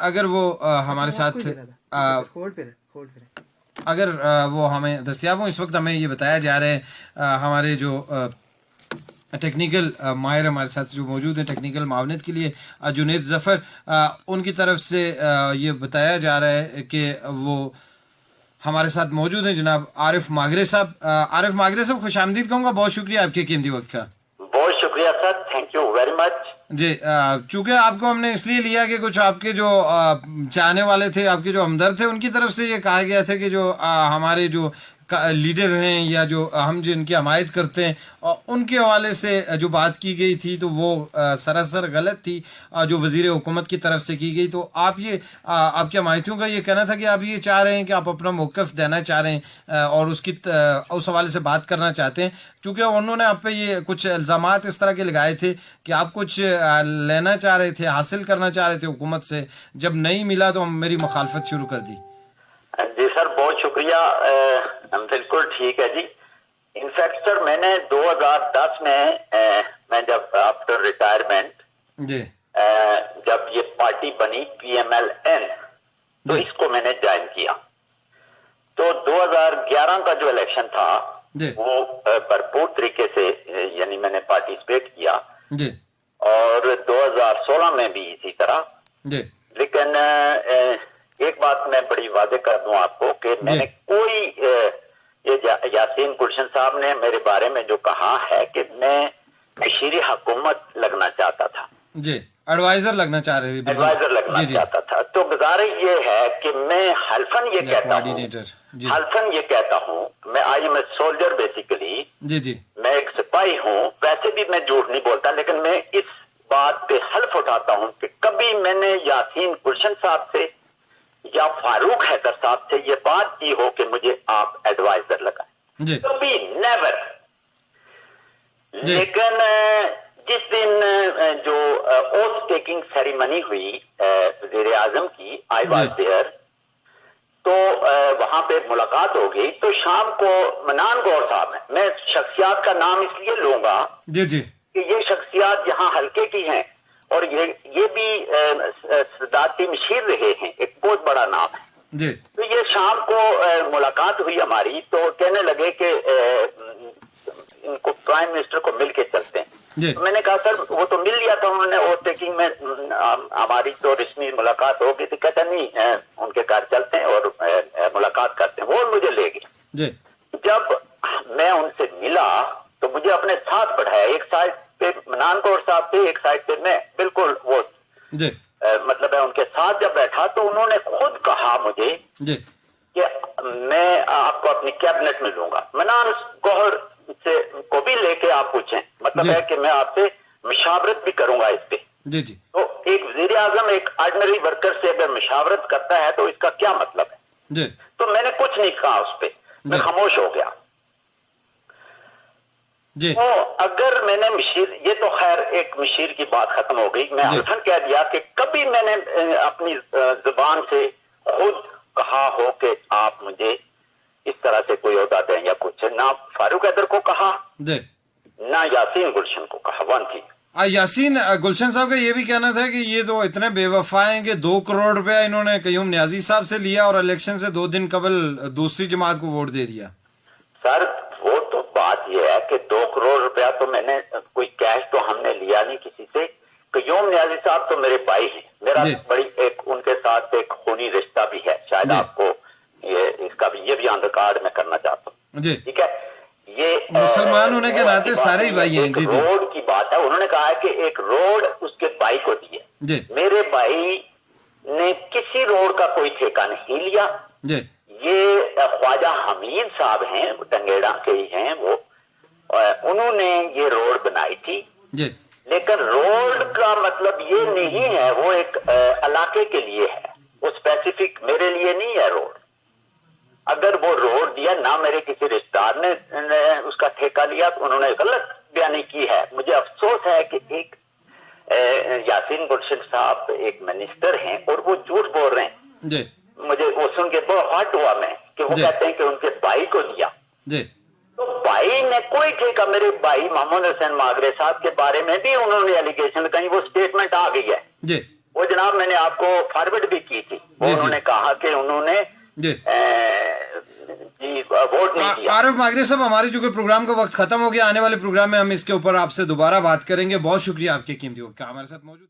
اگر وہ ہمارے ساتھ اگر وہ ہمیں دستیاب ہوں، اس وقت ہمیں یہ بتایا جا رہا ہے ہمارے جو ٹیکنیکل ماہر ہمارے ساتھ جو موجود ہیں ٹیکنیکل معاونت کے لیے جنید ظفر، ان کی طرف سے یہ بتایا جا رہا ہے کہ وہ ہمارے ساتھ موجود ہیں جناب عارف ماگرے صاحب۔ عارف ماگرے صاحب، خوش آمدید کہوں گا، بہت شکریہ آپ کے قیمتی وقت کا۔ بہت شکریہ سر، تھینک یو ویری مچ۔ جی، چونکہ آپ کو ہم نے اس لیے لیا کہ کچھ آپ کے جو چاہنے والے تھے، آپ کے جو ہمدرد تھے، ان کی طرف سے یہ کہا گیا تھا کہ جو ہمارے جو لیڈر ہیں یا جو ہم جن کی حمایت کرتے ہیں، ان کے حوالے سے جو بات کی گئی تھی تو وہ سراسر غلط تھی جو وزیر حکومت کی طرف سے کی گئی۔ تو آپ کے حمایتیوں کا یہ کہنا تھا کہ آپ یہ چاہ رہے ہیں کہ آپ اپنا موقف دینا چاہ رہے ہیں اور اس حوالے سے بات کرنا چاہتے ہیں، کیونکہ انہوں نے آپ پہ یہ کچھ الزامات اس طرح کے لگائے تھے کہ آپ کچھ لینا چاہ رہے تھے، حاصل کرنا چاہ رہے تھے حکومت سے، جب نہیں ملا تو میری مخالفت شروع کر دی۔ جی سر، بہت شکریہ، بالکل ٹھیک ہے جی۔ انفیکٹ سر، میں نے 2010 میں جب آفٹر ریٹائرمنٹ جی جب یہ پارٹی بنی PMLN، تو اس کو میں نے جوائن کیا۔ تو 2011 کا جو الیکشن تھا وہ بھرپور طریقے سے یعنی میں نے پارٹیسپیٹ کیا، اور 2016 میں بھی اسی طرح۔ لیکن ایک بات میں بڑی واضح کر دوں آپ کو کہ میں نے کوئی یاسین گلشن صاحب نے میرے بارے میں جو کہا ہے کہ میں مشیر حکومت لگنا چاہتا تھا، جی ایڈوائزر لگنا چاہ رہے تھے، ایڈوائزر لگنا چاہتا تھا، تو گزارش یہ ہے کہ میں حلفاً یہ کہتا ہوں میں I am a soldier basically, میں ایک سپاہی ہوں، ویسے بھی میں جھوٹ نہیں بولتا، لیکن میں اس بات پہ حلف اٹھاتا ہوں کہ کبھی میں نے یاسین گلشن صاحب سے یا فاروق حیدر صاحب سے یہ بات کی ہو کہ مجھے آپ ایڈوائزر لگائیں، کبھی نیور۔ لیکن جس دن جو اوتھ ٹیکنگ سیریمنی ہوئی وزیر اعظم کی، آئی واز دیئر، تو وہاں پہ ملاقات ہو گئی۔ تو شام کو منان گور صاحب ہیں، میں شخصیات کا نام اس لیے لوں گا کہ یہ شخصیات یہاں حلقے کی ہیں اور یہ بھی صدارتی مشیر رہے ہیں، ایک بہت بڑا نام ہے۔ تو یہ شام کو ملاقات ہوئی ہماری، تو کہنے لگے کہ ان کو پرائم منسٹر کو مل کے چلتے ہیں۔ میں نے کہا سر وہ تو مل لیا تھا انہوں نے، اوتھ ٹیکنگ میں ہماری تو رسمی ملاقات ہو گئی تھی۔ کہتا نہیں، ان کے گھر چلتے ہیں اور ملاقات کرتے ہیں۔ وہ مجھے لے گئے۔ جب میں ان سے ملا تو مجھے اپنے ساتھ بڑھایا، ایک سائڈ پہ منان گور صاحب تھے، ایک سائڈ پہ میں، بالکل وہ مطلب ہے ان کے ساتھ جب بیٹھا تو انہوں نے خود کہا مجھے کہ میں آپ کو اپنی کیبنٹ میں لوں گا۔ منان گوہر سے کو بھی لے کے آپ پوچھیں، مطلب ہے کہ میں آپ سے مشاورت بھی کروں گا اس پہ۔ تو ایک وزیر اعظم ایک آرڈنری ورکر سے اگر مشاورت کرتا ہے تو اس کا کیا مطلب ہے؟ تو میں نے کچھ نہیں کہا اس پہ، میں خاموش ہو گیا۔ تو اگر میں نے مشیر، یہ تو خیر ایک مشیر کی بات ختم ہو گئی، میں الفن کہہ دیا کہ کبھی میں نے اپنی زبان سے خود کہا ہو کہ آپ مجھے اس طرح سے کوئی عہدہ دیں یا کچھ، نہ فاروق حیدر کو کہا نہ یاسین گلشن کو کہا۔ ون تھنگ، یاسین گلشن صاحب کا یہ بھی کہنا تھا کہ یہ تو اتنے بے وفا ہیں کہ 2 کروڑ روپیہ انہوں نے قیوم نیازی صاحب سے لیا اور الیکشن سے 2 دن قبل دوسری جماعت کو ووٹ دے دیا۔ سر وہ تو بات یہ ہے کہ 2 کروڑ روپیہ تو میں نے کوئی کیش تو ہم نے لیا نہیں کسی سے۔ قیوم نیازی صاحب تو میرے بھائی ہیں، میرا بڑی ایک ان کے ساتھ ایک خونی رشتہ بھی ہے، شاید آپ کو اس کا بھی یہ بھی آن ریکارڈ میں کرنا چاہتا ہوں، ٹھیک ہے۔ یہ مسلمان ہونے کے ناطے سارے ہی بھائی ہیں۔ روڈ کی بات ہے، انہوں نے کہا ہے کہ ایک روڈ اس کے بھائی کو دی ہے، میرے بھائی نے کسی روڈ کا کوئی ٹھیکہ نہیں لیا۔ یہ خواجہ حمید صاحب ہیں، ٹنگیڑا کے ہی ہیں وہ، انہوں نے یہ روڈ بنائی تھی، لیکن روڈ کا مطلب یہ نہیں ہے وہ ایک علاقے کے لیے ہے، وہ اسپیسیفک میرے لیے نہیں ہے روڈ۔ اگر وہ روڈ دیا، نہ میرے کسی رشتہ دار نے اس کا ٹھیکہ لیا، تو انہوں نے غلط بیانی کی ہے۔ مجھے افسوس ہے کہ ایک یاسین گلشن صاحب ایک منسٹر ہیں اور وہ جھوٹ بول رہے ہیں۔ مجھے وہ سن کے بہت ہارٹ ہوا میں کہ وہ کہتے ہیں کہ ان کے بھائی کو دیا۔ تو بھائی نے کوئی ٹھیکہ، میرے بھائی محمد حسین ماگرے صاحب کے بارے میں بھی انہوں نے ایلیگیشن کہیں، وہ سٹیٹمنٹ آ گئی ہے، وہ جناب میں نے آپ کو فارورڈ بھی کی تھی، وہ انہوں نے کہا کہ انہوں نے جی جی ووٹ نہیں دیا۔ عارف ماگرے صاحب، ہماری چونکہ پروگرام کا وقت ختم ہو گیا، آنے والے پروگرام میں ہم اس کے اوپر آپ سے دوبارہ بات کریں گے۔ بہت شکریہ آپ کے قیمتی وقت کا ہمارے ساتھ موجود